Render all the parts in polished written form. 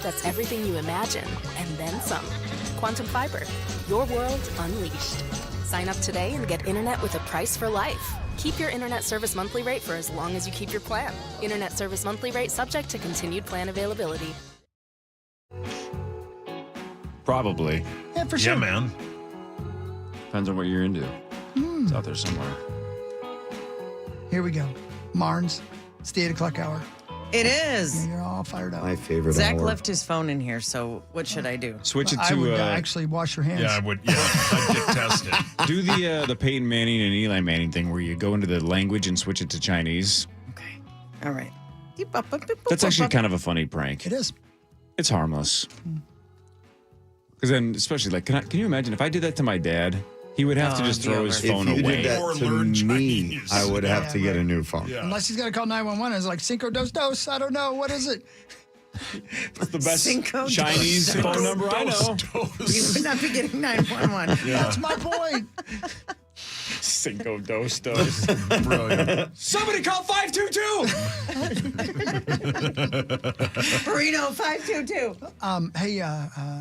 that's everything you imagine, and then some. Quantum Fiber, your world unleashed. Sign up today and get internet with a price for life. Keep your internet service monthly rate for as long as you keep your plan. Internet service monthly rate subject to continued plan availability. Probably. Yeah, for sure. Yeah, man. Depends on what you're into. It's out there somewhere. Here we go. Marnes, it's the 8 o'clock hour. It is. Yeah, you're all fired up. My favorite Zach hour. left his phone in here, so what should I do? Switch it I to would actually wash your hands. Yeah, I would. Yeah, I'd get tested. do the Peyton Manning and Eli Manning thing where you go into the language and switch it to Chinese. Okay. All right. That's actually kind of a funny prank. It is. It's harmless. Because then, especially like, can you imagine if I did that to my dad? He would have to just throw his If phone you away. did that Or to learn me, Chinese. I would have to get right. a new phone. Yeah. Unless he's got to call 911. It's like Cinco Dos Dos. I don't know. What is it? It's the best Cinco Chinese Dos. phone number I know. You would not be getting 911. That's my point. Cinco Dos Dos. Brilliant. Somebody call 522. Reno 522. Hey,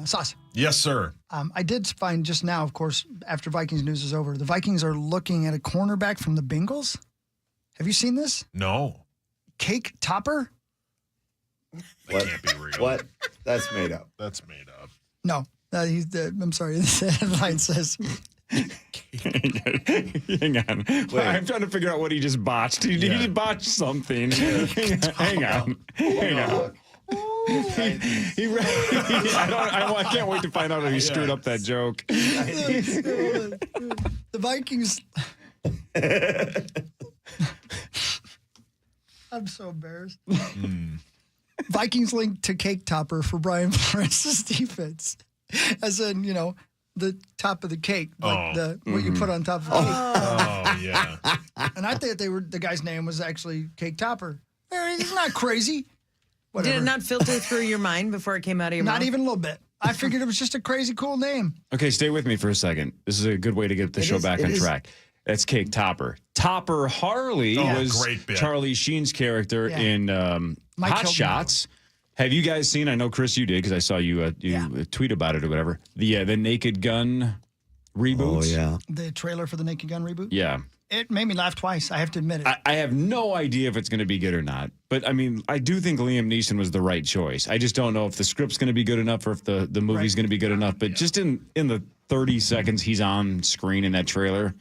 Sauce. Yes, sir. I did find just now, of course, after Vikings news is over, the Vikings are looking at a cornerback from the Bengals. Have you seen this? No. Cake Topper? That can't be real. What? That's made up. That's made up. No. I'm sorry. The headline says... Hang on. I'm trying to figure out what he just botched. He just botched something. Hang on. I can't wait to find out if he screwed up that joke. The Vikings... I'm so embarrassed. Vikings linked to Cake Topper for Brian Florence's defense. As in, the top of the cake, like what you put on top of the cake. Oh, yeah. And I thought the guy's name was actually Cake Topper. He's not crazy. Whatever. Did it not filter through your mind before it came out of your mouth? Not even a little bit. I figured it was just a crazy cool name. Okay, stay with me for a second. This is a good way to get the show back on track. That's Cake Topper. Topper Harley was great bit. Charlie Sheen's character in Mike Hot Hilton. Shots. Have you guys seen? I know Chris, you did because I saw you tweet about it or whatever. The Naked Gun reboot. Oh, yeah. The trailer for the Naked Gun reboot? Yeah. It made me laugh twice. I have to admit it. I have no idea if it's going to be good or not. But, I mean, I do think Liam Neeson was the right choice. I just don't know if the script's going to be good enough or if the movie's going to be good enough. But just in the 30 seconds he's on screen in that trailer,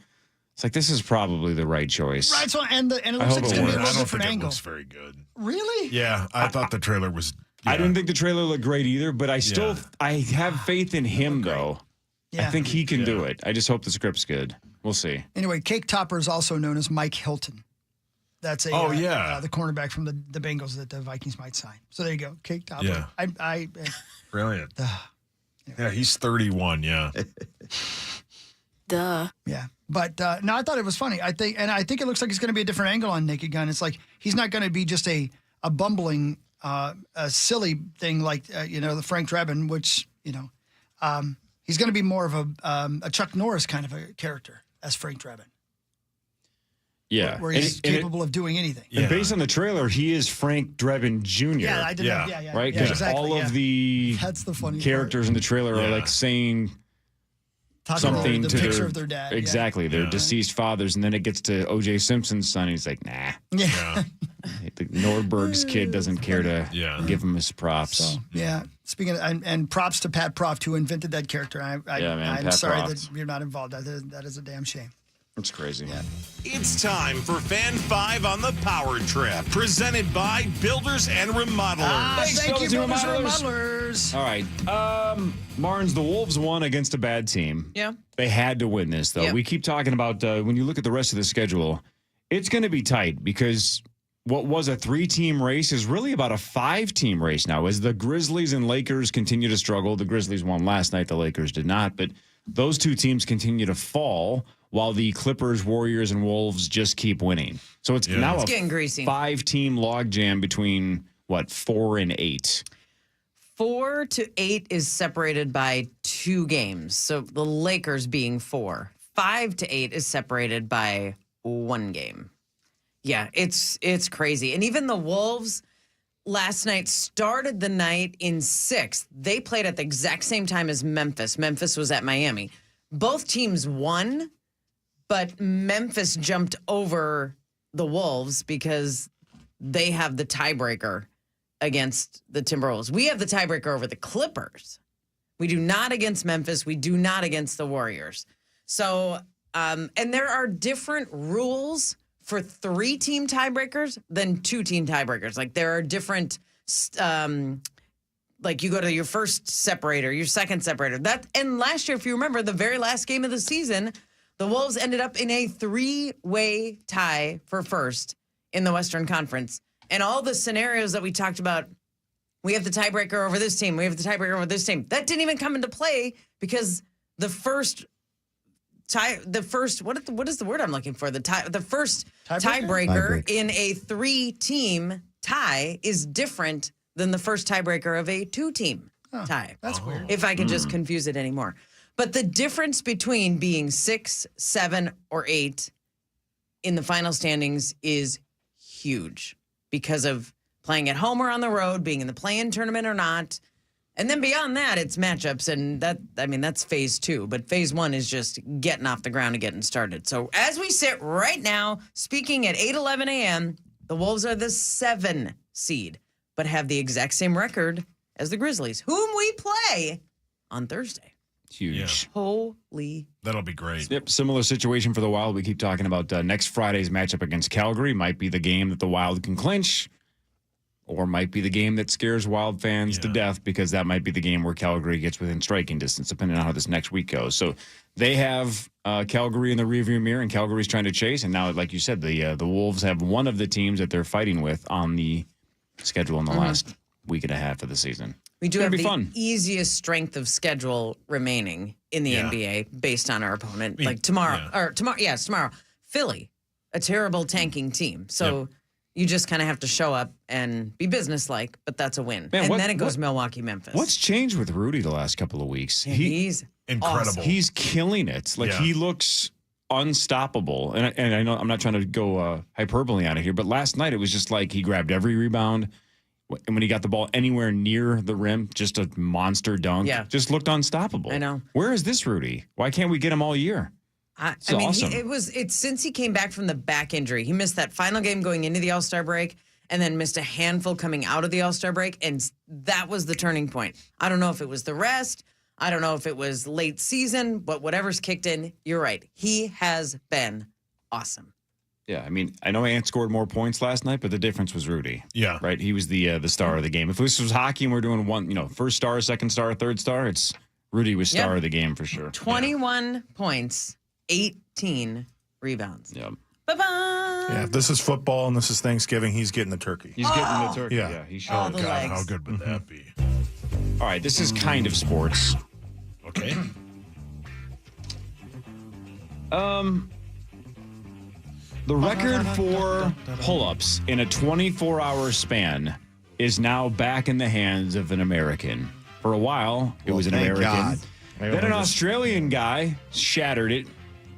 it's like, this is probably the right choice. Right, so and it looks like it's going to be a I little don't different think it angle. looks very good. Really? Yeah, I thought the trailer was... I didn't think the trailer looked great either, but I have faith in him, though. Yeah. I think he can do it. I just hope the script's good. We'll see. Anyway, Cake Topper is also known as Mike Hilton. That's the cornerback from the Bengals that the Vikings might sign. So there you go, Cake Topper. Yeah. Brilliant. Yeah, he's 31, yeah. Duh. Yeah. But no, I thought it was funny. I think it looks like it's going to be a different angle on Naked Gun. It's like he's not going to be just a bumbling, a silly thing like the Frank Drebin, which he's going to be more of a Chuck Norris kind of a character as Frank Drebin. Yeah. Where he's capable of doing anything. And based on the trailer, he is Frank Drebin Jr. Yeah, I did. Yeah. Right? Yeah, Because exactly, all of the that's the funny characters in the trailer are like saying something the to picture of their dad. Exactly, their deceased fathers, and then it gets to O.J. Simpson's son, and he's like, nah. Yeah. The Nordberg's kid doesn't care to give him his props. So, yeah. Speaking of, and props to Pat Proft, who invented that character. I'm Pat sorry Proft. that you're not involved. That is a damn shame. It's crazy. Yeah. It's time for Fan 5 on the Power Trip, presented by Builders and Remodelers. Thank you, Builders and Remodelers. All right. Marnes, the Wolves won against a bad team. Yeah. They had to win this, though. Yep. We keep talking about when you look at the rest of the schedule, it's going to be tight because what was a 3-team race is really about a 5-team race now. As the Grizzlies and Lakers continue to struggle, the Grizzlies won last night, the Lakers did not, but those two teams continue to fall while the Clippers, Warriors, and Wolves just keep winning. So it's now It's getting greasy. 5-team logjam between, 4 and 8? 4 to 8 is separated by 2 games. So the Lakers being 4. 5 to 8 is separated by 1 game. Yeah, it's crazy. And even the Wolves, last night started the night in 6th. They played at the exact same time as Memphis. Memphis was at Miami. Both teams won, but Memphis jumped over the Wolves because they have the tiebreaker against the Timberwolves. We have the tiebreaker over the Clippers. We do not against Memphis. We do not against the Warriors. So, and there are different rules for 3-team tiebreakers than 2-team tiebreakers. Like there are different, like you go to your first separator, your second separator. And last year, if you remember, the very last game of the season, the Wolves ended up in a 3-way tie for first in the Western Conference. And all the scenarios that we talked about, we have the tiebreaker over this team, we have the tiebreaker over this team. That didn't even come into play because the first what is the word I'm looking for? The first tiebreaker in a 3-team tie is different than the first tiebreaker of a 2-team tie. That's weird. If I could just confuse it anymore. But the difference between being 6, 7, or 8 in the final standings is huge because of playing at home or on the road, being in the play-in tournament or not. And then beyond that, it's matchups, and that's phase 2. But phase 1 is just getting off the ground and getting started. So as we sit right now, speaking at 8:11 a.m., the Wolves are the 7 seed, but have the exact same record as the Grizzlies, whom we play on Thursday. Huge. Holy. That'll be great. Yep, similar situation for the Wild. We keep talking about next Friday's matchup against Calgary. Might be the game that the Wild can clinch, or might be the game that scares Wild fans to death because that might be the game where Calgary gets within striking distance, depending on how this next week goes. So they have Calgary in the rearview mirror, and Calgary's trying to chase. And now, like you said, the Wolves have one of the teams that they're fighting with on the schedule in the last week and a half of the season. We do have the fun. easiest strength of schedule remaining in the NBA based on our opponent. Like tomorrow, tomorrow. Philly, a terrible tanking team. So you just kind of have to show up and be businesslike, but that's a win. Man, then it goes Milwaukee, Memphis. What's changed with Rudy the last couple of weeks? He's incredible. awesome. He's killing it. Like he looks unstoppable. And I know I'm not trying to go hyperbole on it here, but last night it was just like he grabbed every rebound. And when he got the ball anywhere near the rim, just a monster dunk. Yeah. Just looked unstoppable. I know. Where is this Rudy? Why can't we get him all year? I mean, awesome. it's since he came back from the back injury. He missed that final game going into the All-Star break and then missed a handful coming out of the All-Star break. And that was the turning point. I don't know if it was the rest. I don't know if it was late season, but whatever's kicked in, you're right. He has been awesome. Yeah, I mean, I know Ant scored more points last night, but the difference was Rudy. Yeah. Right? He was the star of the game. If this was hockey and we're doing one, first star, second star, third star, it's Rudy was star of the game for sure. 21 points, 18 rebounds. Yep. Bye-bye. Yeah, if this is football and this is Thanksgiving, he's getting the turkey. He's getting the turkey. Yeah. Yeah, he All showed. the legs. How good would that be? All right, this is kind of sports. Okay. The record for pull-ups in a 24-hour span is now back in the hands of an American. For a while, it was an thank American. God. Then an Australian guy shattered it,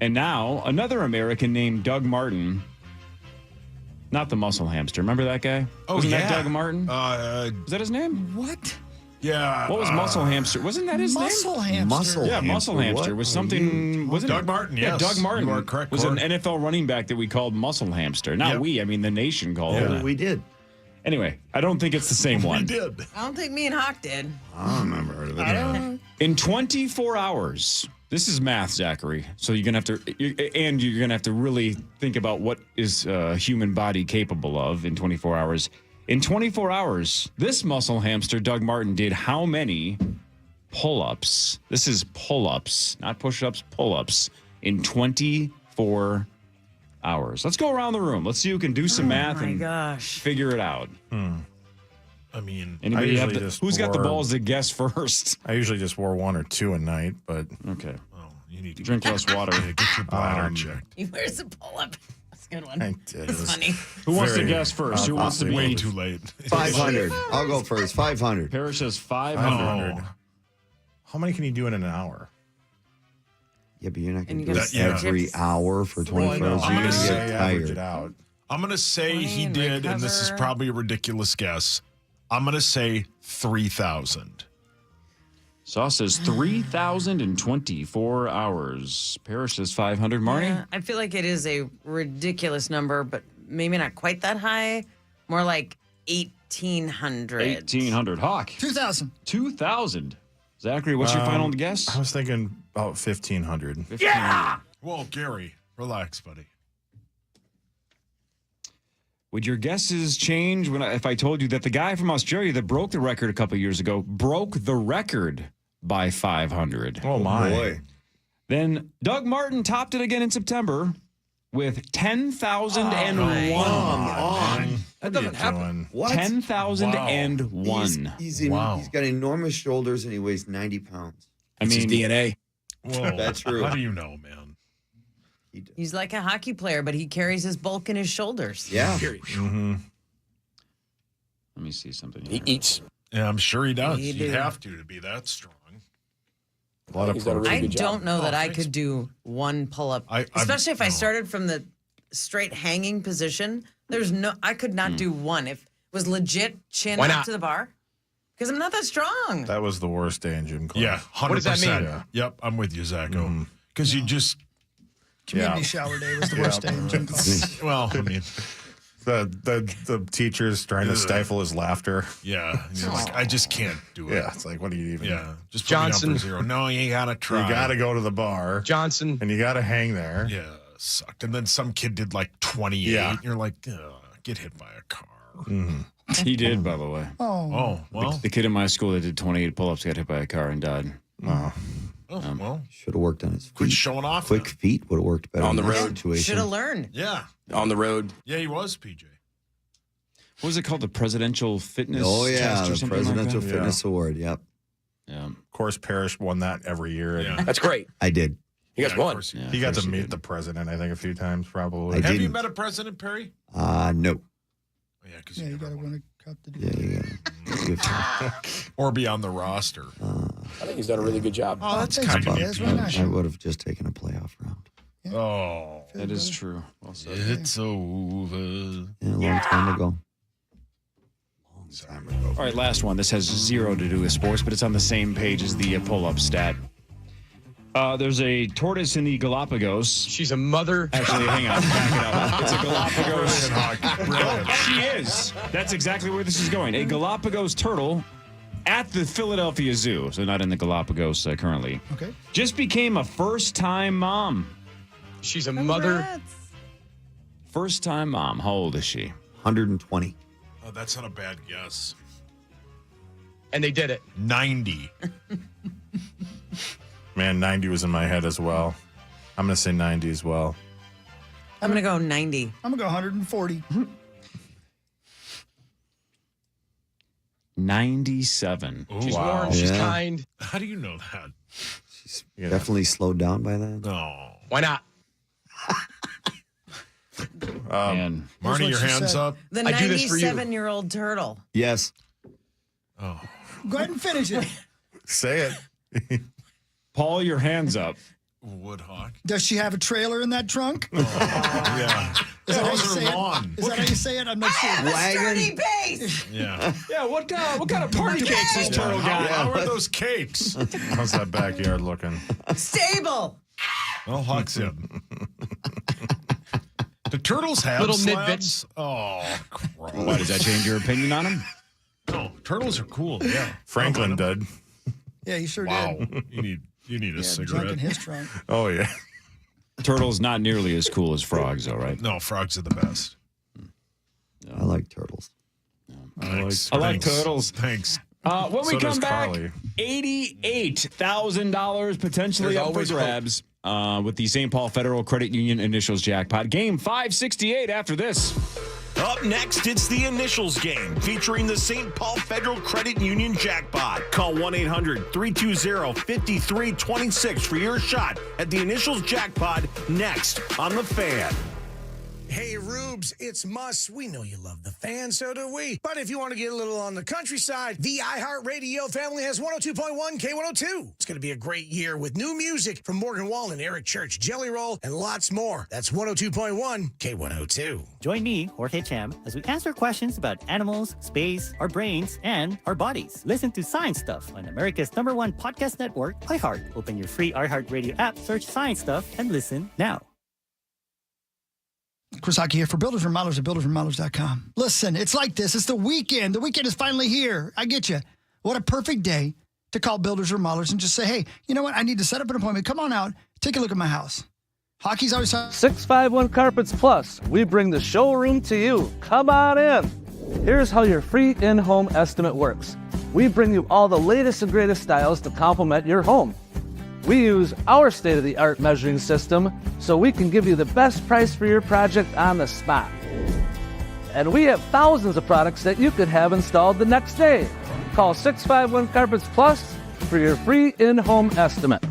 and now another American named Doug Martin. Not the muscle hamster. Remember that guy? Oh, Wasn't yeah. that Doug Martin? Was Is that his name? What? Yeah. What was muscle hamster? Wasn't that his Muscle name? hamster. Muscle Yeah, muscle hamster What was are something. Wasn't Doug it? Martin, Yeah, yes. Doug Martin You are correct, was an Corey. NFL running back that we called muscle hamster. Not Yep. we. I mean, the nation called you? it. We did. Anyway, I don't think it's the same We one. did. I don't think me and Hawk did. I don't remember it. In 24 hours, this is math, Zachary. So you're gonna have to really think about what is a human body capable of in 24 hours. In 24 hours, this muscle hamster, Doug Martin, did how many pull-ups? This is pull-ups, not push-ups, pull-ups in 24 hours. Let's go around the room. Let's see who can do some math My and gosh. figure it out. I mean, Anybody have usually just who's got the wore- balls to guess first? I usually just wore 1 or 2 a night, but Okay. you need to Drink less water. get your bladder checked. He wears a pull-up. That's a good one. I did. That's funny. Who wants to Very guess first? Who wants to be? Way too late. 500. I'll go first. 500. Parrish says 500. 500. How many can you do in an hour? Yeah, but you're not going And to you do gotta it every hour for 24 hours. I'm You're going going to to say get average it tired. out. I'm going to say he Clean, did, and this is recover. probably a ridiculous guess, I'm going to say 3,000. Sauce says 3,024 hours. Parrish says 500. Marnie? Yeah, I feel like it is a ridiculous number, but maybe not quite that high. More like 1,800. 1,800. Hawk? 2,000. 2,000. Zachary, what's your final guess? I was thinking about 1,500. 1,500. Whoa, Gary, relax, buddy. Would your guesses change if I told you that the guy from Australia that broke the record a couple years ago broke the record by 500? Oh, my. Boy. Then Doug Martin topped it again in September with 10,001. That doesn't happen. What? 10,001. He's got enormous shoulders and he weighs 90 pounds. I mean, DNA. Whoa, That's true. How do you know, man? He's like a hockey player, but he carries his bulk in his shoulders. Yeah. Mm-hmm. let me see something He here. eats. Yeah, I'm sure he does. He You'd do. have to be that strong. A lot of He's done a protein. really I good don't job. know that I thanks. could do one pull-up, I'm- especially if I no. started from the straight hanging position. I could not do one. If it was legit chin Why up not? to the bar, because I'm not that strong. That was the worst day in gym class. Yeah, 100%. What does that mean? Yeah. Yep, I'm with you, Zacho. Because you just, Community shower day was the worst day in gym class. well, I mean, The teacher's trying to stifle his laughter. yeah. You're like, I just can't do it. Yeah, it's like, what do you even? Yeah, just put Johnson. me down for 0. No, you gotta try. You got to go to the bar Johnson. and you got to hang there. Yeah, sucked. And then some kid did like 28. Yeah. You're like, get hit by a car. He did, by the way. Oh, well. The kid in my school that did 28 pull-ups got hit by a car and died. Oh. Well, Should have worked on his quit feet. showing off. Quick then. feet would have worked better On the in that road. situation. Should have learned. Yeah. On the road. Yeah, he was, PJ. What was it called? The Presidential Fitness Oh, yeah. Test or The something Presidential like Fitness Award. Yep. that? Yeah. Of course, Parrish won that every year. and Yeah. That's great. I did. You guys Yeah, of won. course he Yeah, He of got course to he meet did. the president, I think, a few times, probably. I Have you didn't. met a President, Perry? No. Oh, yeah, because Yeah, you got to win a cup to do Yeah, that. you got Or be on the roster. I think he's done a really good job. Oh, that's thanks, kind of buddy. neat. That's very nice. I would have just taken a playoff round. Oh, That is true. Well said. it's over. Yeah, a long time ago. Long time ago. All right, last one. This has zero to do with sports, but it's on the same page as the pull-up stat. There's a tortoise in the Galapagos. She's a mother. Actually, hang on. Back it up. It's a Galapagos. Brilliant. She is. That's exactly where this is going. A Galapagos turtle at the Philadelphia Zoo, so not in the Galapagos currently, Okay. just became a first-time mom. She's a mother. Congrats. First-time mom. How old is she? 120. Oh, that's not a bad guess. And they did it. 90. Man, 90 was in my head as well. I'm going to say 90 as well. I'm going to go 90. I'm going to go 140. 97. Oh, She's Wow. warm. She's Yeah. kind. How do you know that? You know, Definitely slowed down by then. No. Why not? Man. Here's Marnie, what your she hands said. up. The I do this for you. 97-year-old turtle. Yes. Oh. Go ahead and finish it. say it. Paul, your hands up. Woodhawk. Does she have a trailer in that trunk? Yeah. Is that how you How's say her it? lawn? Is that how you say it? I'm not sure. Sturdy base. Yeah. Yeah, what kind of party cakes this turtle got? How are those cakes? How's that backyard looking? Stable. Well, Hawk's in. Do turtles have Little slabs? Oh, Why, gross. does that change your opinion on him? No, turtles are cool. Yeah. Franklin did. Yeah, he sure Wow. did. You need a Yeah, junk cigarette. in his trunk. Oh, yeah. Turtles not nearly as cool as frogs, though, right? No, frogs are the best. I like turtles. Thanks. I like Thanks. turtles. Thanks. When we So come does back, Carly. $88,000 potentially There's up for always hope. grabs with the St. Paul Federal Credit Union Initials Jackpot. Game 568 after this. Up next, it's the Initials game featuring the St. Paul Federal Credit Union Jackpot. Call 1-800-320-5326 for your shot at the Initials Jackpot next on The Fan. Hey, Rubes, it's Muss. We know you love the fan, so do we. But if you want to get a little on the countryside, the iHeartRadio family has 102.1 K102. It's going to be a great year with new music from Morgan Wallen, Eric Church, Jelly Roll, and lots more. That's 102.1 K102. Join me, Jorge Cham, as we answer questions about animals, space, our brains, and our bodies. Listen to Science Stuff on America's #1 podcast network, iHeart. Open your free iHeartRadio app, search Science Stuff, and listen now. Chris Hockey here for Builders Remodelers at buildersremodelers.com. Listen, it's like this. It's the weekend. The weekend is finally here. I get you. What a perfect day to call Builders Remodelers and just say, hey, you know what? I need to set up an appointment. Come on out. Take a look at my house. Hockey's always... 651 Carpets Plus. We bring the showroom to you. Come on in. Here's how your free in-home estimate works. We bring you all the latest and greatest styles to complement your home. We use our state-of-the-art measuring system so we can give you the best price for your project on the spot. And we have thousands of products that you could have installed the next day. Call 651 Carpets Plus for your free in-home estimate.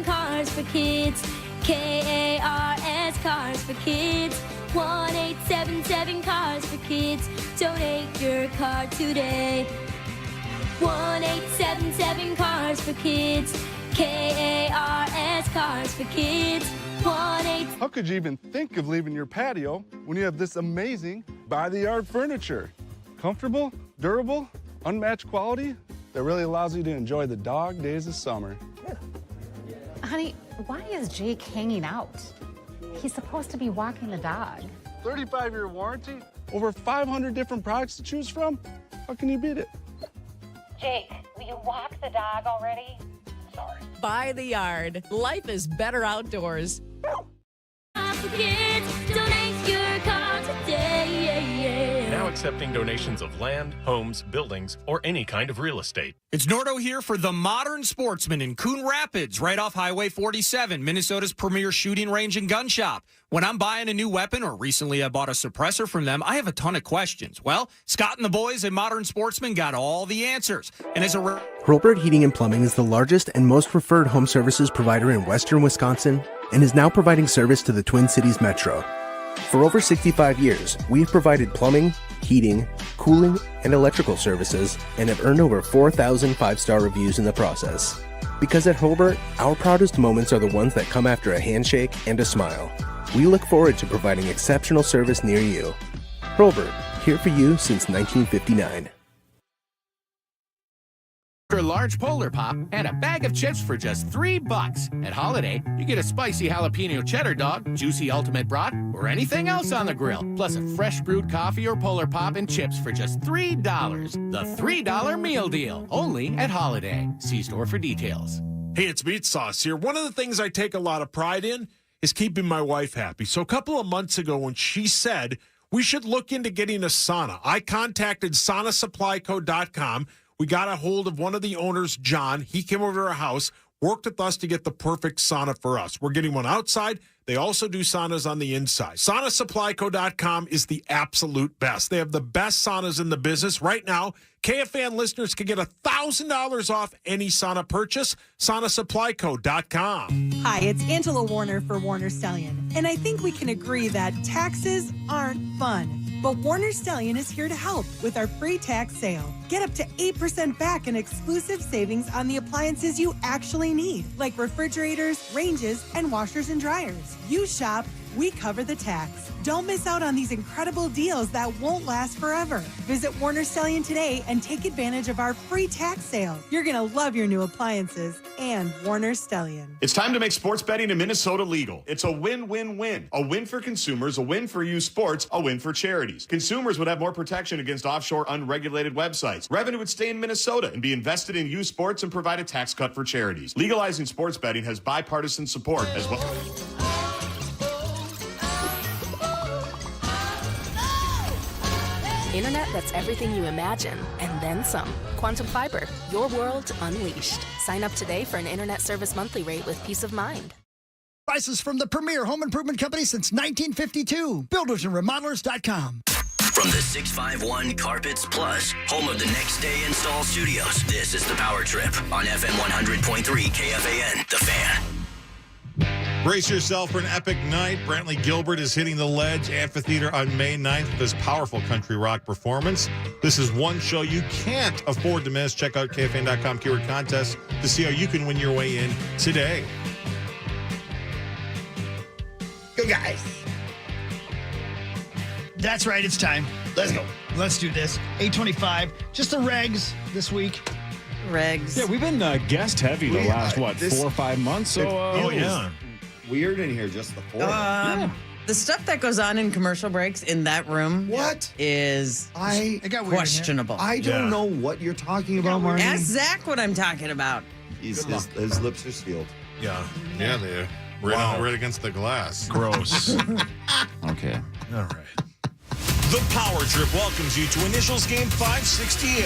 Cars for Kids. KARS Cars for Kids. 1-877 Cars for Kids. Donate your car today. 1-877 Cars for Kids. KARS Cars for Kids. How could you even think of leaving your patio when you have this amazing by-the-yard furniture? Comfortable, durable, unmatched quality that really allows you to enjoy the dog days of summer. Honey, why is Jake hanging out? He's supposed to be walking the dog. 35-year warranty, over 500 different products to choose from. How can you beat it? Jake, will you walk the dog already? Sorry. By the yard. Life is better outdoors. Donate your car today. Now accepting donations of land, homes, buildings, or any kind of real estate. It's Nordo here for The Modern Sportsman in Coon Rapids, right off Highway 47, Minnesota's premier shooting range and gun shop. When I'm buying a new weapon, or recently I bought a suppressor from them, I have a ton of questions. Well, Scott and the boys at Modern Sportsman got all the answers. And as a Hurlburt Heating and Plumbing is the largest and most referred home services provider in western Wisconsin and is now providing service to the Twin Cities Metro. For over 65 years, we've provided plumbing, heating, cooling, and electrical services and have earned over 4,000 five-star reviews in the process. Because at Hurlburt, our proudest moments are the ones that come after a handshake and a smile. We look forward to providing exceptional service near you. Hurlburt, here for you since 1959. A large Polar Pop and a bag of chips for just $3. At Holiday, you get a spicy jalapeno cheddar dog, juicy ultimate brat, or anything else on the grill, plus a fresh brewed coffee or Polar Pop and chips for just $3. The $3 meal deal, only at Holiday. See store for details. Hey, it's Meat Sauce here. One of the things I take a lot of pride in is keeping my wife happy. So a couple of months ago when she said we should look into getting a sauna, I contacted saunasupplyco.com. We got a hold of one of the owners, John. He came over to our house, worked with us to get the perfect sauna for us. We're getting one outside. They also do saunas on the inside. Saunasupplyco.com is the absolute best. They have the best saunas in the business. Right now, KFAN listeners can get $1,000 off any sauna purchase. Saunasupplyco.com. Hi, it's Angela Warner for Warner Stallion. And I think we can agree that taxes aren't fun. But Warner Stallion is here to help with our free tax sale. Get up to 8% back in exclusive savings on the appliances you actually need, like refrigerators, ranges, and washers and dryers. You shop, we cover the tax. Don't miss out on these incredible deals that won't last forever. Visit Warner Stallion today and take advantage of our free tax sale. You're going to love your new appliances and Warner Stallion. It's time to make sports betting in Minnesota legal. It's a win-win-win. A win for consumers, a win for youth sports, a win for charities. Consumers would have more protection against offshore unregulated websites. Revenue would stay in Minnesota and be invested in youth sports and provide a tax cut for charities. Legalizing sports betting has bipartisan support as well. Internet that's everything you imagine, and then some. Quantum Fiber, your world unleashed. Sign up today for an internet service monthly rate with peace of mind. Prices from the premier home improvement company since 1952. BuildersandRemodelers.com. From the 651 Carpets Plus, home of the Next Day Install Studios, this is the Power Trip on FM 100.3 KFAN, The Fan. Brace yourself for an epic night. Brantley Gilbert is hitting the Ledge Amphitheater on May 9th with his powerful country rock performance. This is one show you can't afford to miss. Check out KFAN.com keyword contest to see how you can win your way in today. Go, guys. That's right. It's time. Let's go. Let's do this. 8:25. Just the regs this week. Regs. Yeah, we've been guest heavy the last, 4 or 5 months. So, weird in here, just the four. The stuff that goes on in commercial breaks in that room is questionable. I don't know what you're talking about, Marnie. Ask Zach what I'm talking about. His lips are sealed. Yeah, they're right against the glass. Gross. Okay. All right. The Power Trip welcomes you to Initials Game 568,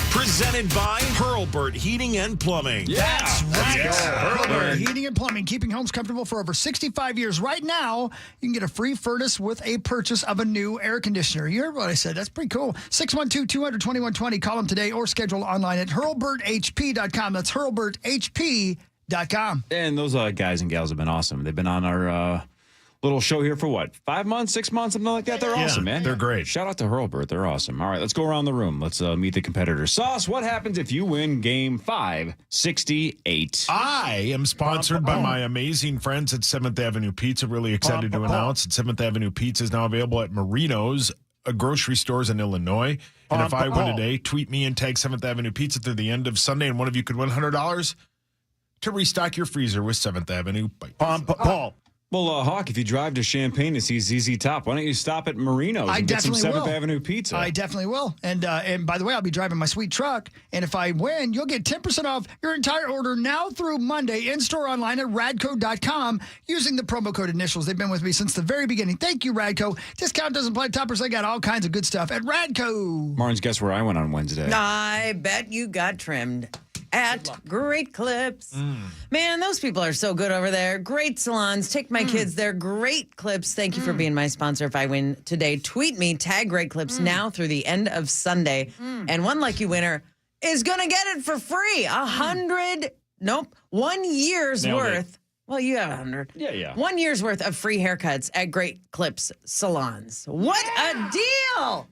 presented by Hurlburt Heating and Plumbing. That's right. Hurlburt Heating and Plumbing, keeping homes comfortable for over 65 years. Right now, you can get a free furnace with a purchase of a new air conditioner. You heard what I said. That's pretty cool. 612-200-2120. Call them today or schedule online at hurlburthp.com. That's hurlburthp.com. And those guys and gals have been awesome. They've been on our little show here for 5 months, 6 months, something like that. They're awesome, man. They're great. Shout out to Hurlburt. They're awesome. All right, let's go around the room. Let's meet the competitors. Sauce, what happens if you win game 568? I am sponsored by my amazing friends at 7th Avenue Pizza. Really excited to announce that 7th Avenue Pizza is now available at Marino's grocery stores in Illinois. And if I win today, tweet me and tag 7th Avenue Pizza through the end of Sunday, and one of you could win $100 to restock your freezer with 7th Avenue. Paul. Well, Hawk, if you drive to Champaign to see ZZ Top, why don't you stop at Marino's and get some 7th Avenue Pizza? I definitely will. And by the way, I'll be driving my sweet truck. And if I win, you'll get 10% off your entire order now through Monday in-store online at radco.com using the promo code Initials. They've been with me since the very beginning. Thank you, Radco. Discount doesn't apply to toppers. They got all kinds of good stuff at Radco. Martin's, guess where I went on Wednesday? I bet you got trimmed at Great Clips. Man, those people are so good over there. Great salons. Take my kids there. Great Clips. Thank you for being my sponsor. If I win today, tweet me, tag Great Clips now through the end of Sunday. And one lucky winner is going to get it for free. 1 year's Nailed worth. it. Well, you have 100. Yeah. 1 year's worth of free haircuts at Great Clips salons. What a deal!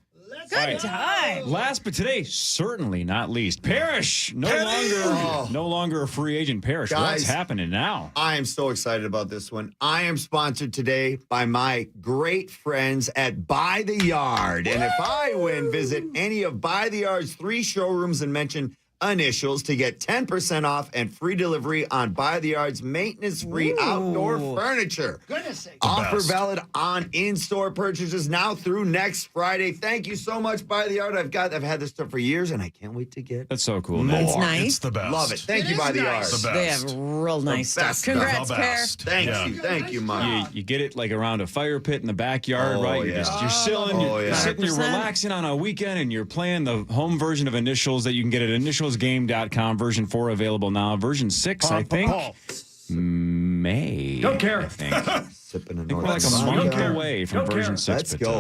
Good time. Last but today, certainly not least, Parrish. No longer a free agent. Parrish, what's happening now? I am so excited about this one. I am sponsored today by my great friends at By the Yard. And if I win, visit any of By the Yard's 3 showrooms and mention Initials to get 10% off and free delivery on By the Yard's maintenance-free outdoor furniture. Goodness sake. Offer valid on in-store purchases now through next Friday. Thank you so much, By the Yard. I've had this stuff for years, and I can't wait to get That's so cool. It's nice. It's the best. Love it. Thank you, By the Yard. The best. They have real nice stuff. Congrats, Pear. Thank you, Mom. You get it like around a fire pit in the backyard, right? You're sitting, you're 100%. relaxing on a weekend, and you're playing the home version of Initials that you can get at initialsgame.com. Version 4 available now. Version 6, I think. May. Don't care. I think. Sipping We're like a month away from version 6. Let's go.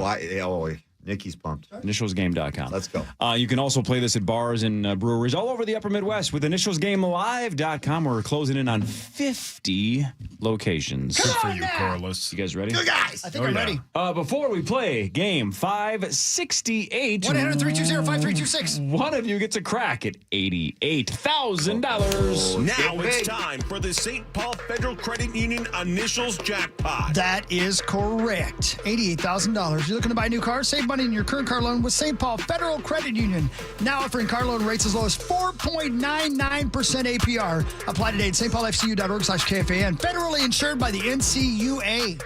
Nikki's pumped. Initialsgame.com. Let's go. You can also play this at bars and breweries all over the upper Midwest with initialsgamelive.com. We're closing in on 50 locations. Good for you, Corliss. You guys ready? Good guys. I think I'm ready. Before we play game 568, 1-800-320-5326. one of you gets a crack at $88,000. Now it's time for the St. Paul Federal Credit Union Initials Jackpot. That is correct. $88,000. You're looking to buy a new car? Save money in your current car loan with St. Paul Federal Credit Union. Now offering car loan rates as low as 4.99% APR. Apply today at stpaulfcu.org/KFAN. Federally insured by the NCUA.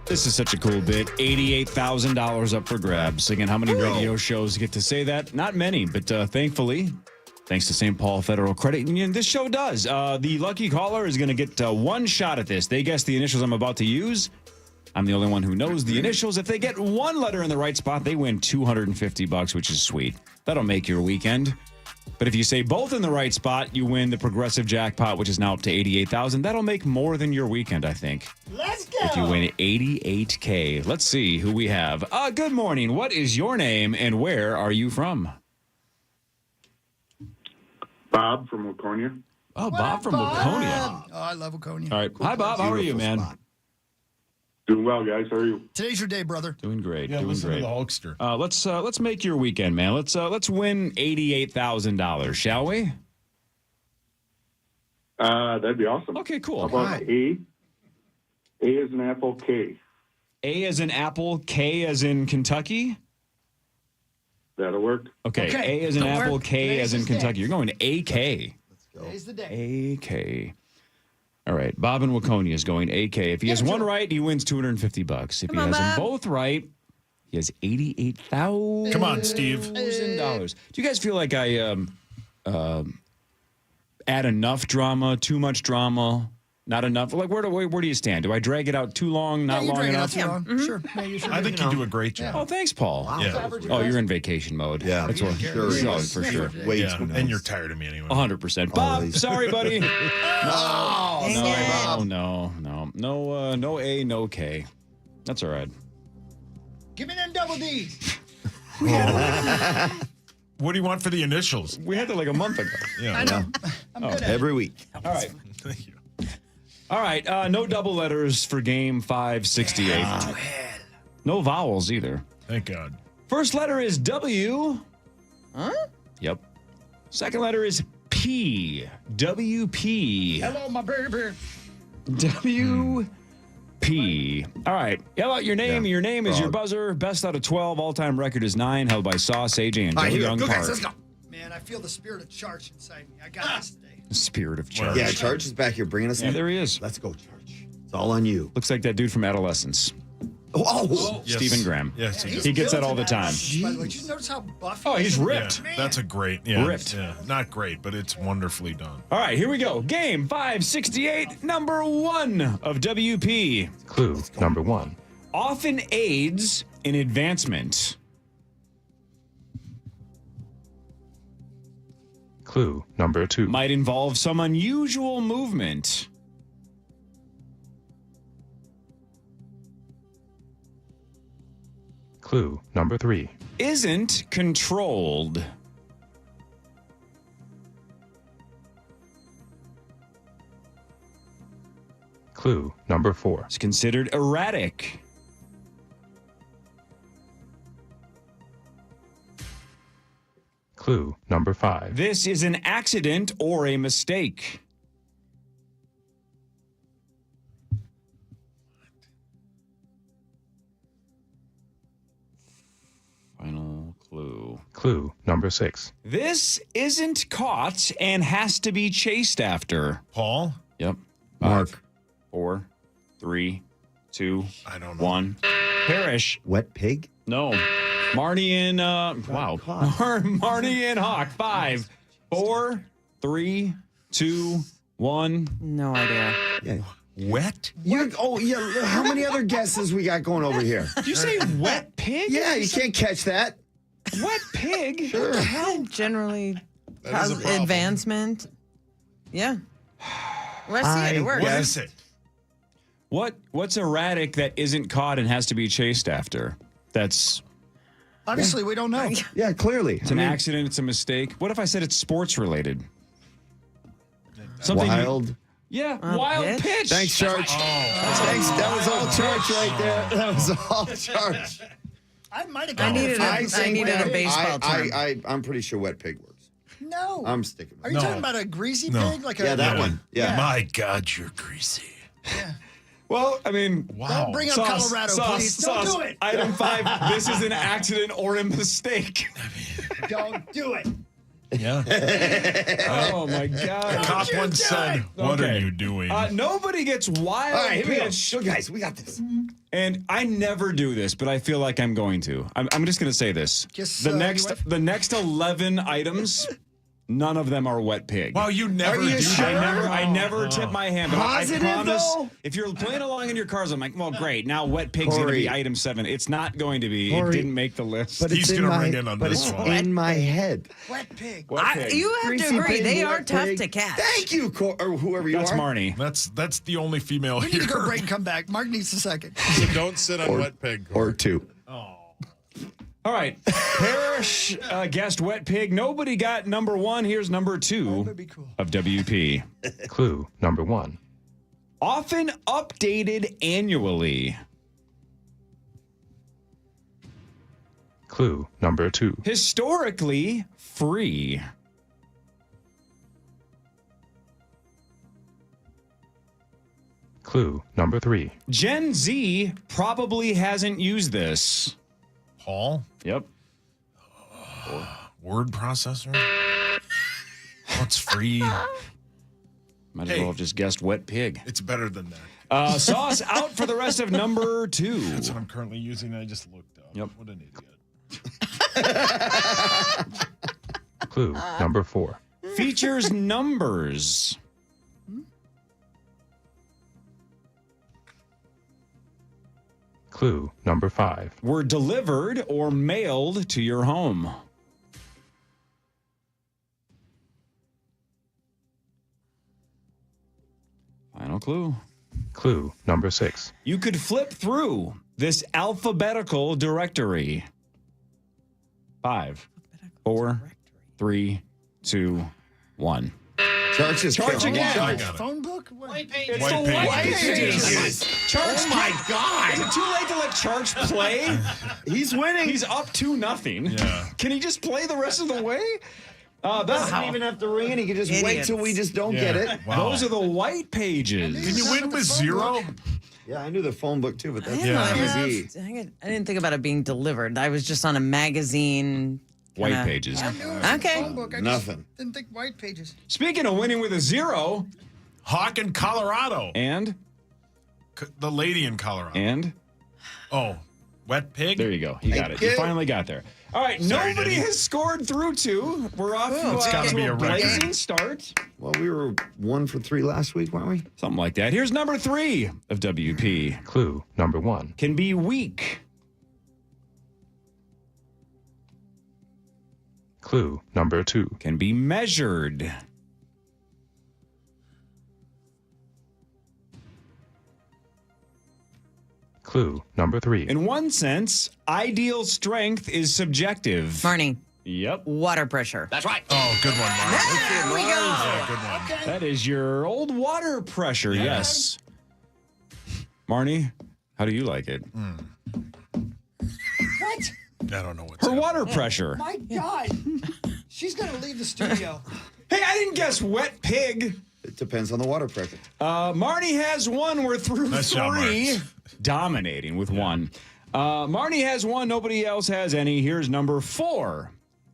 This is such a cool bit. $88,000 up for grabs. Again, how many radio shows get to say that? Not many, but thankfully, thanks to St. Paul Federal Credit Union, this show does. The lucky caller is going to get one shot at this. They guess the initials I'm about to use. I'm the only one who knows the initials. If they get one letter in the right spot, they win $250, which is sweet. That'll make your weekend. But if you say both in the right spot, you win the progressive jackpot, which is now up to $88,000. That'll make more than your weekend, I think. Let's go. If you win $88K. Let's see who we have. Good morning. What is your name and where are you from? Bob from Waconia. Oh, Bob from Waconia. Oh, I love Waconia. All right. Hi, Bob. How are you, man? Doing well, guys. How are you? Today's your day, brother. Doing great. Yeah, doing listen great. to the Hulkster. Let's make your weekend, man. Let's win $88,000, shall we? That'd be awesome. Okay, cool. How about A? A as an apple, K. A as in apple, K as in Kentucky. That'll work. Okay. Okay. A as in That'll apple, work. K Today's as in his day. Kentucky. You're going to AK. Today's the day. AK. All right. Bob in Waconia is going AK. If he has one right, he wins $250. If he has them both right, he has $88,000. Come on, Steve. $1,000. Do you guys feel like I add enough drama, too much drama, not enough? Like, where do you stand? Do I drag it out too long, not you long drag it out enough? too long. Mm-hmm. Sure. Yeah, you should I think you do a great job. Oh, thanks, Paul. Wow. Yeah. Oh, you're in vacation mode. Yeah, That's what. sure. Sure, for sure. Way Yeah, too and you're tired of me anyway. 100%. Bob, Always. sorry, buddy. Dang it. No A, no K. That's all right. Give me them double D's. What do you want for the initials? We had that like a month ago. Yeah. I know. I'm good at it. Every week. All right. Thank you. All right. No double letters for game 568. No vowels either. Thank God. First letter is W. Huh? Yep. Second letter is P. WP. Hello, my baby. WP. All right. How about your name? Yeah. Your name is your Frog. buzzer. Best out of 12. All-time record is 9, held by Sauce, AJ, and All right, Joe here we Young go. Go, Park. guys, let's go. Man, I feel the spirit of Charge inside me. I got this today. Spirit of charge. Yeah, Charge is back here bringing us Yeah, in. there he is. Let's go, Charge. It's all on you. Looks like that dude from Adolescence. Oh, Yes. Stephen Graham. Yes, Yeah, he he's He gets that built all the in time. By the way, did you notice how buff he Oh, he's is? ripped. Yeah, that's a great. Yeah, Ripped. Yeah, not great, but it's wonderfully done. All right, here we go. Game 568, number 1 of WP. Clue number 1. Often aids in advancement. Clue number 2. Might involve some unusual movement. Clue number 3. Isn't controlled. Clue number 4. It's considered erratic. Clue number 5. This is an accident or a mistake. Final clue. Clue number 6. This isn't caught and has to be chased after. Paul? Yep. Mark. 5, 4, 3, 2, I don't know. 1. Perish. Wet pig? No. Marty and wow. Marty and Hawk. 5, 4, 3, 2, 1. No idea. Yeah. Wet? Oh, yeah. How many other guesses we got going over here? Did you say wet pig? Yeah, you can't catch that. Wet pig? Sure. Well, generally, That is a problem. advancement. Yeah. Well, I see it. It works. What is it? What's erratic that isn't caught and has to be chased after? That's Obviously, we don't know. Yeah, clearly. it's an accident, it's a mistake. What if I said it's sports related? Something Wild. Yeah, A wild pitch? pitch. Thanks, Charge. Thanks. That was all Charge right there. That was all Charge. I might have I got needed it. I needed a baseball term. I'm pretty sure wet pig works. No. I'm sticking Are with you it. talking about a greasy No. pig? Like Yeah, a, that one. Yeah. My God, you're greasy. Well, I mean, Wow. Don't bring up Sauce, Colorado, sauce, please. sauce. Don't do it. Item 5, this is an accident or a mistake. Don't do it. Yeah. Oh, my The God. cop you once do said, it? "What are Okay. you doing?" Nobody gets wild All right, here we go. pitch. So, guys, we got this. And I never do this, but I feel like I'm going to. I'm just going to say this. Guess, the you next went- the next 11 items None of them are wet pig. Well, you never Are you do sure? that. I never tip my hand. But Positive, I promise, though? if you're playing along in your cars, I'm like, well, great. Now wet pig's going to be Corey. item 7. It's not going to be. Corey. It didn't make the list. But He's it's gonna in my, ring in on but this it's one. in my head. Wet pig. Wet pig. You have Greasy to agree, pig, they are wet tough pig. to catch. Thank you, or whoever you That's are. Marnie. That's the only female We need here. to go break and come back. Mark needs a second. So don't sit on wet pig. Or 2. All right. Parrish guessed wet pig. Nobody got number 1. Here's number 2 That'd be cool. of WP. Clue number 1. Often updated annually. Clue number 2. Historically free. Clue number 3. Gen Z probably hasn't used this. Paul, Yep. word processor. What's free? Might as well have just guessed wet pig. It's better than that. Sauce out for the rest of number 2. That's what I'm currently using. I just looked up. Yep. What an idiot. Clue number 4. Features numbers. Clue number 5. Were delivered or mailed to your home. Final clue. Clue number 6. You could flip through this alphabetical directory. 5, 4, 3, 2, 1. Charge is Charge killing me. again. I got it. Phone book? What? It's White the pages. white pages. Charge, Oh my God. Is it too late to let Charge play? He's winning. He's up 2-0. Yeah. Can he just play the rest of the way? Doesn't even have to ring it. He can just wait Idiots. till we just don't Yeah. get it. Wow. Those are the white pages. Can you win with 0? Yeah, I knew the phone book too, but that's Yeah. easy. I didn't think about it being delivered. I was just on a magazine. White kinda- pages. I knew it was a Okay. phone book. I Nothing. Just didn't think white pages. Speaking of winning with a 0, Hawk in Colorado. and The lady in Colorado. Oh, wet pig? there you go. You got it. Thank You you. finally got there. All right, Sorry, nobody Diddy. has scored through 2. We're off It's gotta to be a a record. blazing start. Well, we were 1 for 3 last week, weren't we? Something like that. Here's number 3 of WP. Clue number 1. Can be weak. Clue number 2. Can be measured. Clue number 3. In one sense, ideal strength is subjective. Marnie, Yep. water pressure. That's right. Oh, good one, Mark. There we go. Yeah, good one. That is your old water pressure, yes. Marnie, how do you like it? What? I don't know what's Her happening. water pressure. My God. She's going to leave the studio. Hey, I didn't guess wet pig. It depends on the water pressure. Marnie has 1. We're through Nice job, 3. Mark. Dominating with 1. Marnie has 1. Nobody else has any. Here's number 4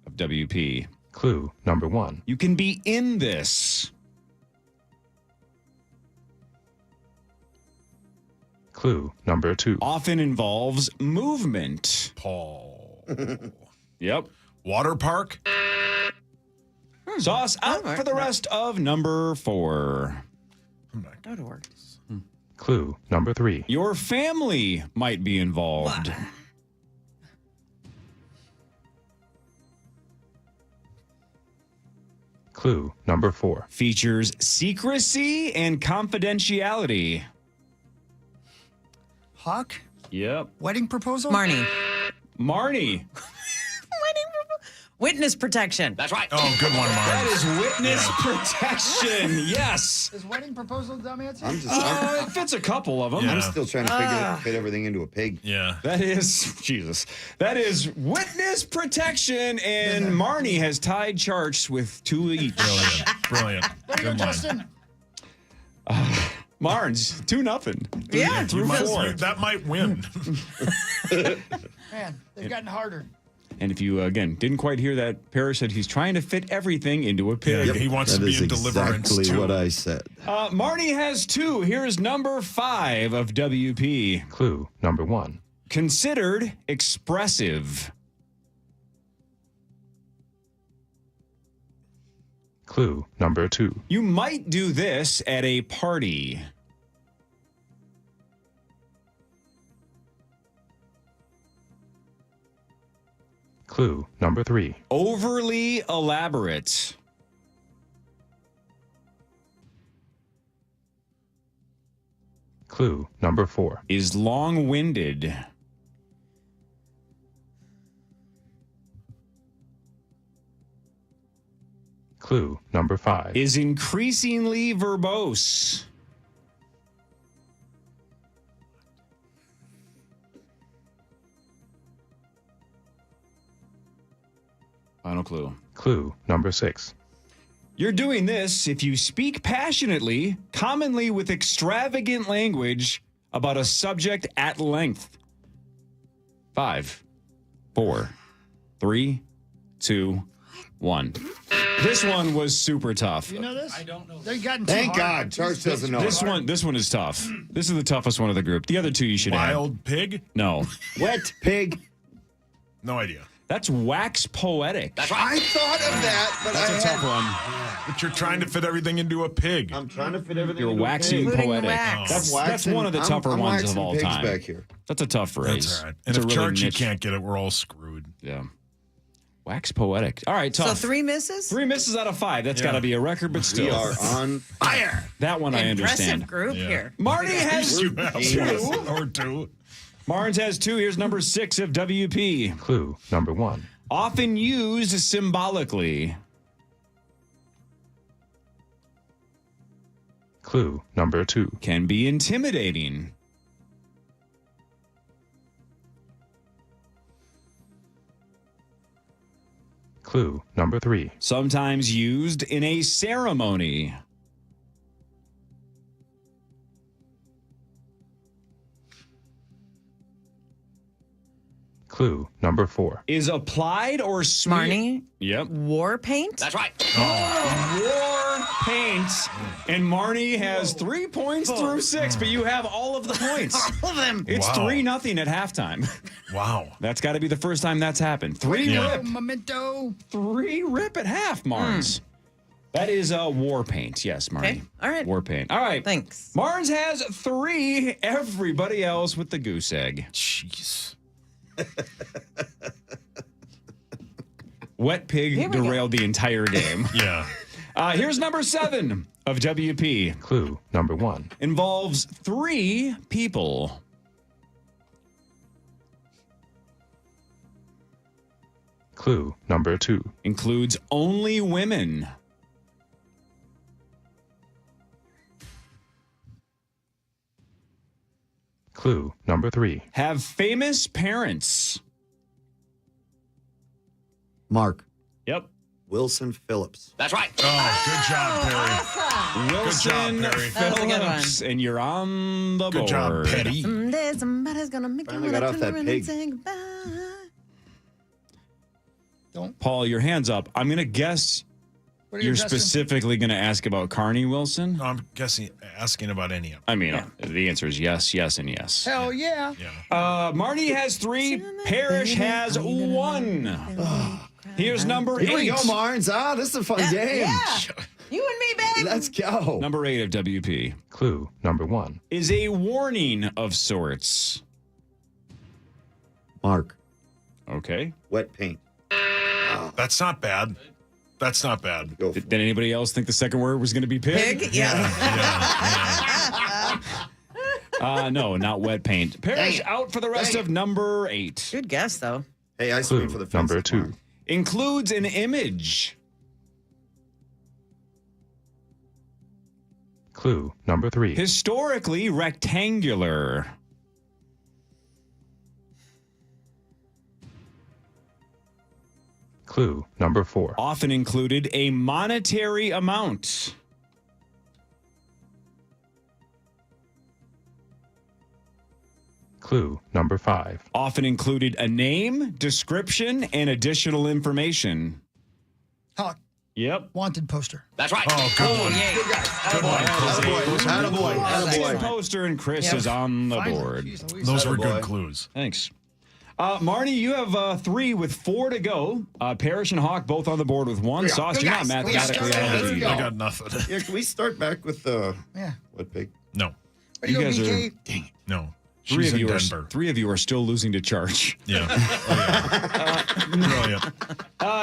of WP. Clue number 1. You can be in this. Clue number 2. Often involves movement. Paul. Yep. Water park? Sauce out for the rest of number 4. That would work. Clue number 3. Your family might be involved. Clue number 4. Features secrecy and confidentiality. Hawk? Yep. Wedding proposal? Marnie, Marnie. witness protection. That's right. Oh, good one, That Mark. is witness protection. Yes. Is wedding proposal a dumb answer? It fits a couple of them. Yeah. I'm still trying to fit everything into a pig. Yeah. That is, Jesus. That is witness protection, and Marnie has tied charts with 2 each. Brilliant. There you go, Good line. Justin. Marnes, 2-0. Yeah. Through You might- 4. that might win. Man, they've gotten harder. And if you, again, didn't quite hear that, Parrish said he's trying to fit everything into a pig. Yeah, he wants That to be is in Deliverance exactly too. what I said. Marnie has 2. Here's number 5 of WP. Clue number 1. Considered expressive. Clue number 2. You might do this at a party. Clue number 3. Overly elaborate. Clue number 4. Is long-winded. Clue number 5. Is increasingly verbose. Final clue. Clue number 6. You're doing this if you speak passionately, commonly with extravagant language, about a subject at length. 5, 4, 3, 2, 1. This one was super tough. You know this? I don't know. They've gotten too Thank hard. God, Charles doesn't know. This one is tough. This is the toughest one of the group. The other two you should have. Wild pig? No. Wet pig. No idea. That's wax poetic. That's right. I thought of that, but That's I a tough one. But you're trying to fit everything into a pig. I'm trying to fit everything You're into waxing a pig. poetic. Wax. That's one of the tougher I'm ones of waxing all pigs time. back here. That's a tough phrase. That's all right. And It's if a really Archie niche- can't get it, we're all screwed. Yeah. Wax poetic. All right, tough. So 3 misses? 3 misses out of 5. That's got to be a record, but still. We are on fire. That one I understand. Impressive group here. Marty has You have 2. or 2. Marnes has 2. Here's number 6 of WP. Clue number 1. Often used symbolically. Clue number 2. Can be intimidating. Clue number 3. Sometimes used in a ceremony. Clue number 4. Is applied or smeared. Marnie? Yep. War paint? That's right. War paint. And Marnie has 3 points through 6, but you have all of the points. All of them. It's Wow. 3-0 at halftime. Wow. That's got to be the first time that's happened. 3 rip. Memento. 3 rip at half, Marnes. That is war paint. Yes, Marnie. Okay. All right. War paint. All right. Thanks. Marnes has 3. Everybody else with the goose egg. Jeez. Wet pig Here we go. derailed the entire game. Yeah. Here's number 7 of WP. Clue number 1. Involves 3 people. Clue number 2. Includes only women. Clue number 3. Have famous parents. Mark. Yep. Wilson Phillips. That's right. Oh, good job, Perry. Wilson Good job, Perry. That was a good Phillips, and you're on the Good board. job, Petty. Someday somebody's gonna make Finally you got wanna off turn that around pig. and say goodbye. Paul, your hand's up. I'm going to guess What are you you're guessing? specifically going to ask about Carney Wilson. I'm asking about any of them. I mean, the answer is yes, yes, and yes. Hell yeah. Marty has 3. Parrish has 1. Here's number 8. Here we go, Marnes. This is a fun game. Yeah. You and me, babe. Let's go. Number 8 of WP. Clue number 1. Is a warning of sorts. Mark. Okay. Wet paint. That's not bad. That's not bad. Did anybody else think the second word was going to be pig? Pig? Yeah. No, not wet paint. Parrish out for the rest of number 8. Good guess, though. Hey, I Clue swing for the fence. number 2. Includes an image. Clue number 3. Historically rectangular. Clue number 4. Often included a monetary amount. Clue number 5. Often included a name, description, and additional information. Hawk. Yep. Wanted poster. That's right. Oh, good one. Good one. Attaboy. Poster, and Chris is on the Finally. board. Jeez Louise. Those were good Attaboy. clues. Thanks. Marnie, you have 3 with 4 to go. Parrish and Hawk both on the board with 1. Yeah. Sauce, Go you're guys. not Go mathematically guys. out of the lead. I got nothing. Yeah, can we start back with what pig? No. You guys are BK? dang it. No. 3 She's of in you Denver. are 3 of you are still losing to charge. Yeah. Brilliant.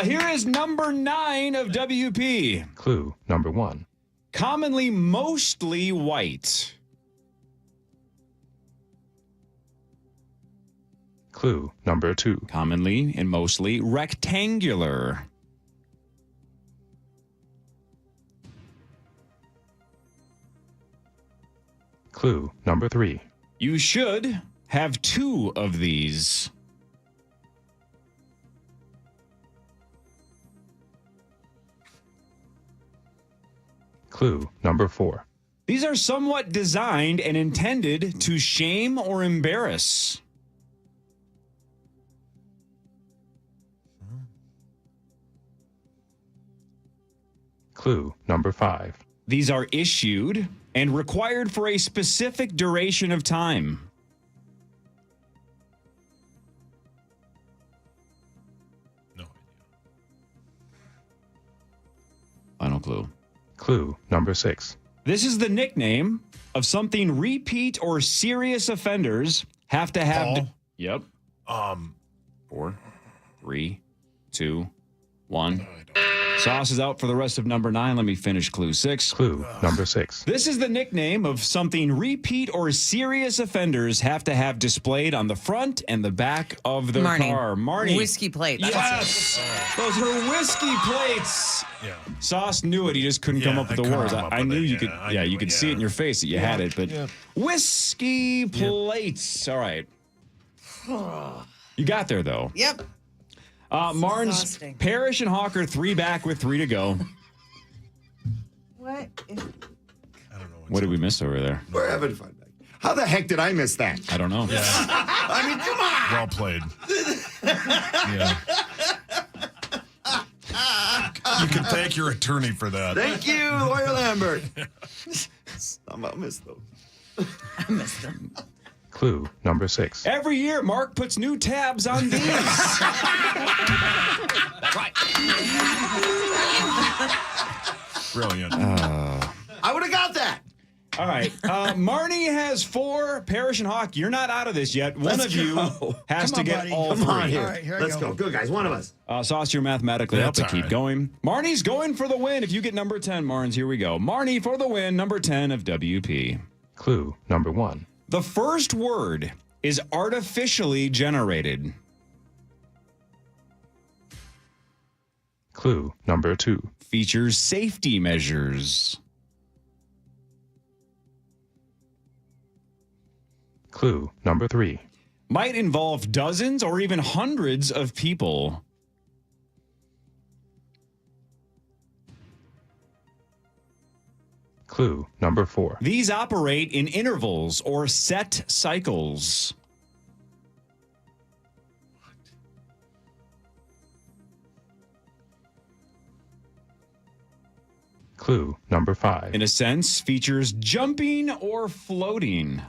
Here is number 9 of WP. Clue number 1. Commonly mostly white. Clue number 2. Commonly and mostly rectangular. Clue number 3. You should have 2 of these. Clue number 4. These are somewhat designed and intended to shame or embarrass. Clue number 5. These are issued and required for a specific duration of time. Final clue. Clue number 6. This is the nickname of something repeat or serious offenders have to have. Paul? Yep. 4, 3, 2, 1. Sauce is out for the rest of number 9. Let me finish clue 6. Clue number 6. This is the nickname of something repeat or serious offenders have to have displayed on the front and the back of their Marnie. car. Marnie. Whiskey plates. Yes. Those are whiskey plates. Yeah. Sauce knew it. He just couldn't come up with the words. I knew you could. Yeah, you could see it in your face that you had it. But whiskey plates. All right. You got there though. Yep. Marnes, exhausting. Parrish, and Hawker 3 back with 3 to go. What? What did we miss over there? We're having fun. How the heck did I miss that? I don't know. I mean, come on. Well played. Yeah. You can thank your attorney for that. Thank you, Lawyer Lambert. Somehow missed those. I missed them. Clue number 6. Every year, Mark puts new tabs on these. That's right. Brilliant. I would have got that. All right. Marnie has 4. Parrish and Hawk, you're not out of this yet. One of you has to get all 3. Come on here. All right, here I Let's go. go. Good guys. One of us. Sauce, you're mathematically up, That's but all keep right. going. Marnie's going for the win. If you get number 10, Marnes, here we go. Marnie for the win, number 10 of WP. Clue number 1. The first word is artificially generated. Clue number 2. Features safety measures. Clue number 3. Might involve dozens or even hundreds of people. Clue number 4. These operate in intervals or set cycles. Clue number 5. In a sense, features jumping or floating.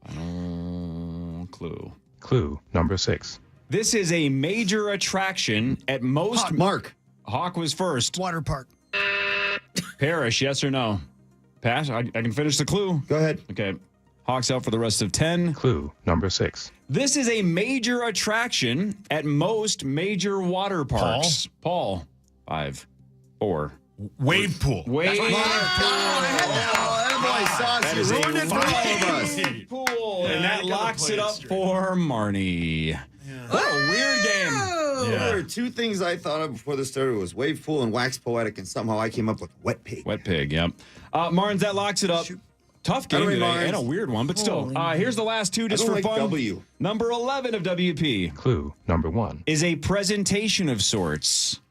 Final clue. Clue number 6. This is a major attraction at most. Mark. Hawk was first. Water park. Parrish, yes or no? Pass. I can finish the clue. Go ahead. Okay. Hawk's out for the rest of 10. Clue number 6. This is a major attraction at most major water parks. Paul. 5, 4. Wave pool. Wave pool. Boy, Sauce, That you is a ruined it for all of us. wave pool. Yeah, And I that gotta locks play it it up straight. for Marnie. What a weird game. There were 2 things I thought of before this started. It was wave pool and wax poetic, and somehow I came up with wet pig. Wet pig, yep. Marnes, that locks it up. Tough game Anyway, today, Marnes. and a weird one, but still. Here's the last 2 just I for don't like fun. W. Number 11 of WP Clue number 1. is a presentation of sorts.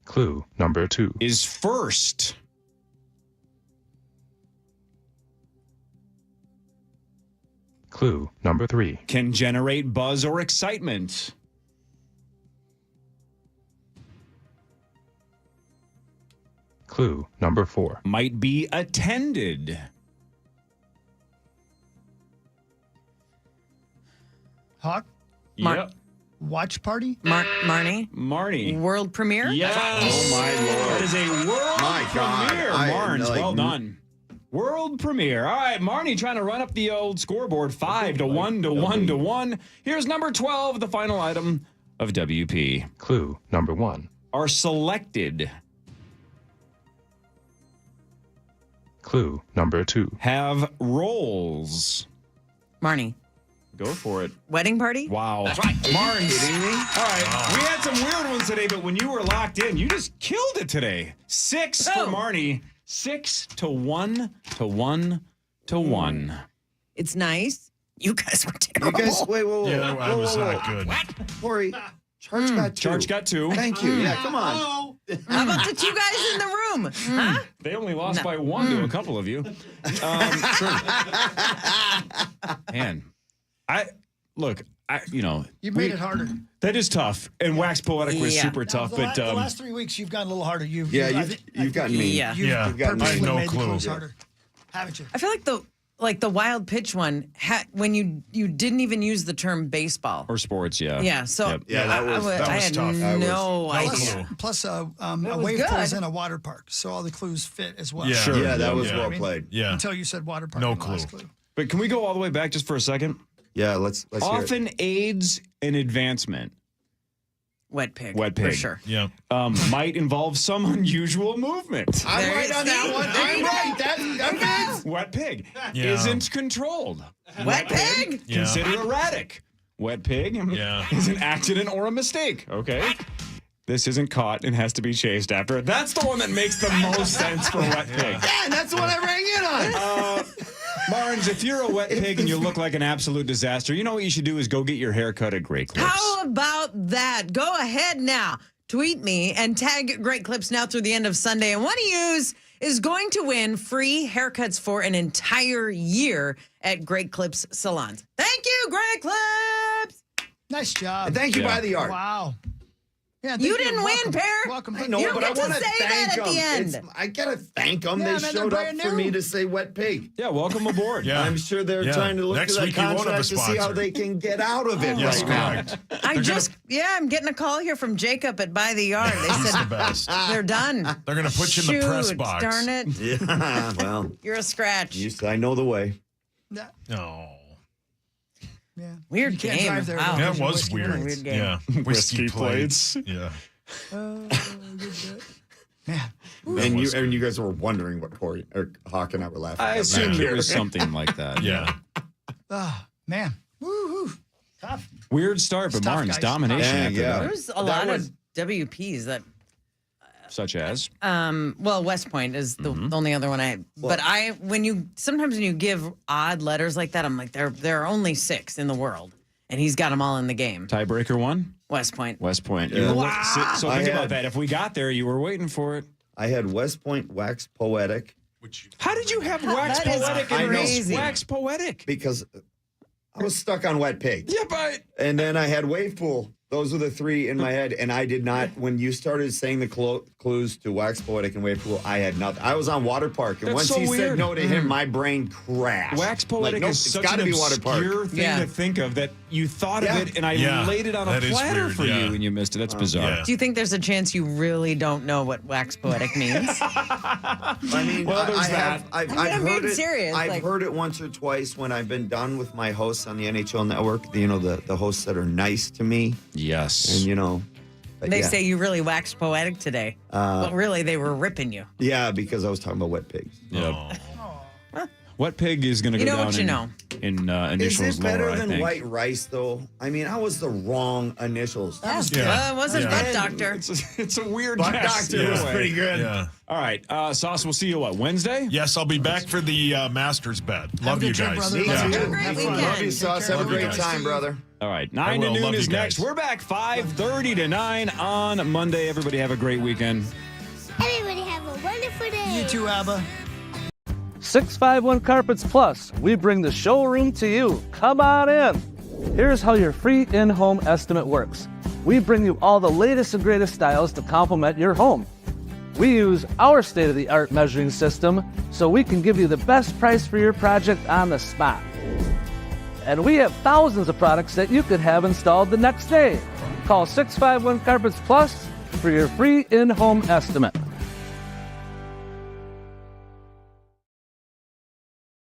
Clue number 2. Is first. Clue number 3. Can generate buzz or excitement. Clue number 4. Might be attended. Hawk? Yep. Watch party? Marnie? World premiere? Yes. Oh, my Lord. That is a world My God. premiere. Marnes, well done. World premiere. All right, Marnie trying to run up the old scoreboard 5 to 1 to 1 to 1. Here's number 12, the final item of WP. Clue number 1. Are selected. Clue number 2. Have roles. Marnie. Go for it. Wedding party? Wow. That's right. Marnes. Kidding me? All right. We had some weird ones today, but when you were locked in, you just killed it today. 6 for Marnie. 6 to 1 to 1 to 1. It's nice. You guys were terrible. You guys, wait, whoa. Yeah, I was not good. Corey, Charge got 2. Charge got 2. Thank you. Yeah, come on. How about the 2 guys in the room? Huh? They only lost by 1 to a couple of you. Man, You made it harder. That is tough, and Wax Poetic was super tough. The But the last 3 weeks, you've gotten a little harder. You've gotten me. Yeah. You've gotten me. purposely I had no made the clue. clues harder, haven't you? I feel like the wild pitch one when you didn't even use the term baseball or sports, yeah. Yeah, so Yep. I had tough. no idea. Plus, a was wave pool is good. in a water park, so all the clues fit as well. Yeah. Sure. Yeah, that was Yeah. well played. Yeah. Until you said water park. No in the last clue. clue. But can we go all the way back just for a second? Yeah, let's hear it. Often aids in advancement. Wet pig. Wet pig. For sure. Yeah. Might involve some unusual movement. I'm right on that one. I'm right. That fits. Wet pig Yeah. isn't controlled. Wet pig? Yeah. Consider erratic. Wet pig is an accident or a mistake. Okay. This isn't caught and has to be chased after. That's the one that makes the most sense for wet pig. Yeah, and that's the one I rang in on. Barnes, if you're a wet pig and you look like an absolute disaster, you know what you should do is go get your hair cut at Great Clips. How about that? Go ahead now. Tweet me and tag Great Clips now through the end of Sunday. And one of yous is going to win free haircuts for an entire year at Great Clips salons. Thank you, Great Clips. Nice job. And thank you, By the Yard. Wow. Yeah, You didn't win, Pear. Welcome. I know, You don't but I get to want to say thank that at the end. them. I gotta thank them. Yeah, They man, they're showed up brand for new. me to say wet pig. Yeah, welcome aboard. Yeah. I'm sure they're Yeah. trying to look Next at that week you won't have a contract to see how sponsor. they can get out of it Yes, right now. correct. I'm getting a call here from Jacob at By the Yard. They He's said the best. they're done. They're going to put you in the press Shoot, box. darn it. Yeah, well, You're a scratch. I know the way. No. Yeah. Weird You can't game. drive there Wow. without That your was whiskey weird. plates. Weird game. Yeah. Whiskey plates. plates. Yeah. Good bit. Man. And you guys were wondering what Corey or Hawk and I were laughing I at. assumed it was something like that. Yeah. Man. Woo-hoo. Tough. Weird start, but Tough, Martin's guys. domination Yeah, after yeah. that. There's a lot of WPs that Such as? well, West Point is the only other one I had. But sometimes when you give odd letters like that, I'm like, there are only 6 in the world. And he's got them all in the game. Tiebreaker 1? West Point. West Point. Yeah. So think about that. If we got there, you were waiting for it. I had West Point Wax Poetic How did you have Wax That is Poetic I and know. Race Wax Poetic? because I was stuck on wet pig. Yeah, but And then I had wave pool. Those were the 3 in my head. And I did not, when you started saying the clues to Wax Poetic and Wave Pool, I had nothing. I was on Water Park. And That's once so he said weird. no to him, my brain crashed. Wax Poetic nope, is it's such gotta an be Water Park. obscure thing Yeah. to think of that you thought Yeah. of it and I Yeah, laid it on a that is platter weird, for yeah. you and you missed it. That's bizarre. yeah. Do you think there's a chance you really don't know what Wax Poetic means? I mean, Well, there's I've I'm heard being it. serious, I've like- heard it once or twice when I've been done with my hosts on the NHL Network. The hosts that are nice to me, Yes. and but They yeah. say you really waxed poetic today. But really, they were ripping you. Yeah, because I was talking about wet pigs. Yep. Wet Pig is going to You go know down what you know. in Is initials it better lore, I than think. white rice, though? I mean, I was the wrong initials. Yeah. It wasn't Yeah. Butt Doctor. It's a weird Butt guess. Doctor was Anyway. pretty good. Yeah. All right. Sauce, we'll see you, Wednesday? Yes, I'll be back for the Masters bet. Love a you good trip, guys. brother. Me Love too. you. Have a great Have fun. weekend. Love you, Sauce. Take Have a care. great Love you time, guys. brother. All right. 9 to will. noon Love is you next. guys. We're back 5:30 to 9 on Monday. Everybody have a great weekend. Everybody have a wonderful day. You too, Abba. 651 Carpets Plus. We bring the showroom to you. Come on in. Here's how your free in-home estimate works. We bring you all the latest and greatest styles to complement your home. We use our state-of-the-art measuring system so we can give you the best price for your project on the spot. And we have thousands of products that you could have installed the next day. Call 651 Carpets Plus for your free in-home estimate.